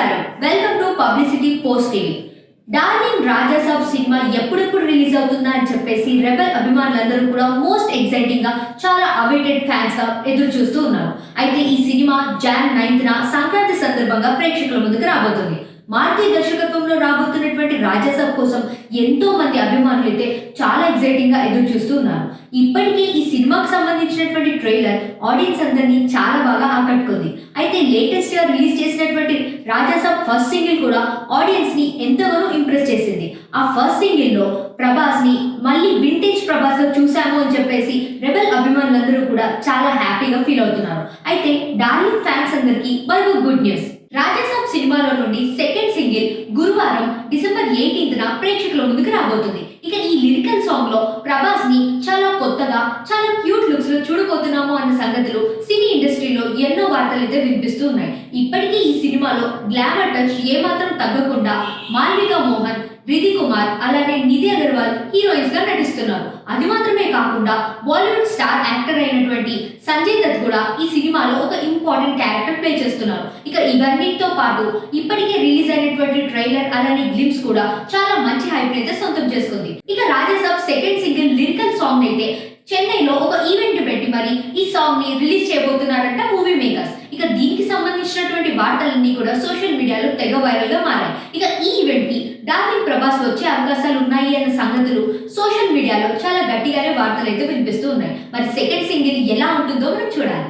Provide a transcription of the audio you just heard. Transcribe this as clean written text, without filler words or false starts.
నమస్కారం. Welcome to publicity post TV. Darling Raja Saab cinema ఎప్పుడెప్పుడు release అవుతుందా అని చెప్పేసి రెబెల్ అభిమానులందరూ కూడా మోస్ట్ ఎక్సైటింగ్ గా చాలా అవైటెడ్ ఫ్యాన్స్ గా ఎదురు చూస్తూ ఉన్నారు. అయితే ఈ సినిమా జాన్ 9న సంక్రాంతి సందర్భంగా ప్రేక్షకుల ముందుకు రాబోతుంది. మారుతి దర్శకత్వంలో రాబోతున్నటువంటి రాజాసాబ్ కోసం ఎంతో మంది అభిమానులు అయితే చాలా ఎక్సైటింగ్ గా ఎదురు చూస్తూ ఉన్నారు. ఇప్పటికే ఈ సినిమాకు సంబంధించినటువంటి ట్రైలర్ ఆడియన్స్ అందరినీ చాలా బాగా ఆకట్టుకుంది. అయితే లేటెస్ట్ గా రిలీజ్ చేసినటువంటి రాజాసాబ్ ఫస్ట్ సింగిల్ కూడా ఆడియన్స్ ని ఎంతగానో ఇంప్రెస్ చేసింది. ఆ ఫస్ట్ సింగిల్ లో ప్రభాస్ ని మళ్ళీ వింటేజ్ ప్రభాస్ లో చూసాము అని చెప్పేసి రెబెల్ అభిమానులందరూ కూడా చాలా హ్యాపీగా ఫీల్ అవుతున్నారు. అయితే డార్లింగ్ ఫ్యాన్స్ అందరికీ మరొక గుడ్ న్యూస్. రాజాసాబ్ సినిమాలో నుండి సెకండ్ సింగిల్ గురువారం డిసెంబర్ 18న ప్రేక్షకుల ముందుకు రాబోతుంది. ఇక ఈ లిరికల్ సాంగ్ లో ప్రభాస్ ని చాలా కొత్తగా చాలా క్యూట్ లుక్స్ లో చూడబోతున్నాము అన్న సంగతులు సినీ ఇండస్ట్రీలో ఎన్నో వార్తలు అయితే వినిపిస్తూ ఉన్నాయి. ఇప్పటికీ ఈ సినిమాలో గ్లామర్ టచ్ ఏమాత్రం తగ్గకుండా మాల్వికా మోహన్, రిధి కుమార్ అలానే నిధి అగర్వాల్ హీరోయిన్స్ గా నటిస్తున్నారు. అది మాత్రమే కాకుండా బాలీవుడ్ స్టార్ యాక్టర్ అయినటువంటి సంజయ్ దత్ కూడా ఈ సినిమాలో ఒక ఇంపార్టెంట్ క్యారెక్టర్ ప్లే చేస్తున్నారు. ఇక ఇవన్నిటితో పాటు ఇప్పటికే రిలీజ్ అయినటువంటి ట్రైలర్ అలానే గ్లిమ్స్ కూడా చాలా మంచి హైప్ అయితే సొంతం చేసుకుంది. ఇక Raja Saab second single lyrical song అయితే చెన్నైలో ఒక ఈవెంట్ పెట్టి మరి ఈ సాంగ్ ని రిలీజ్ చేయబోతున్నారంట మూవీ మేకర్స్. ఇక దీనికి సంబంధించినటువంటి వార్తలన్నీ కూడా సోషల్ మీడియాలో తెగ వైరల్ గా మారాయి. ఇక ఈ ఈవెంట్ కి డార్లింగ్ ప్రభాస్ వచ్చే అవకాశాలు ఉన్నాయి అన్న సంగతులు సోషల్ మీడియాలో చాలా గట్టిగానే వార్తలు అయితే వినిపిస్తూ ఉన్నాయి. మరి సెకండ్ సింగిల్ ఎలా ఉంటుందో మనం చూడాలి.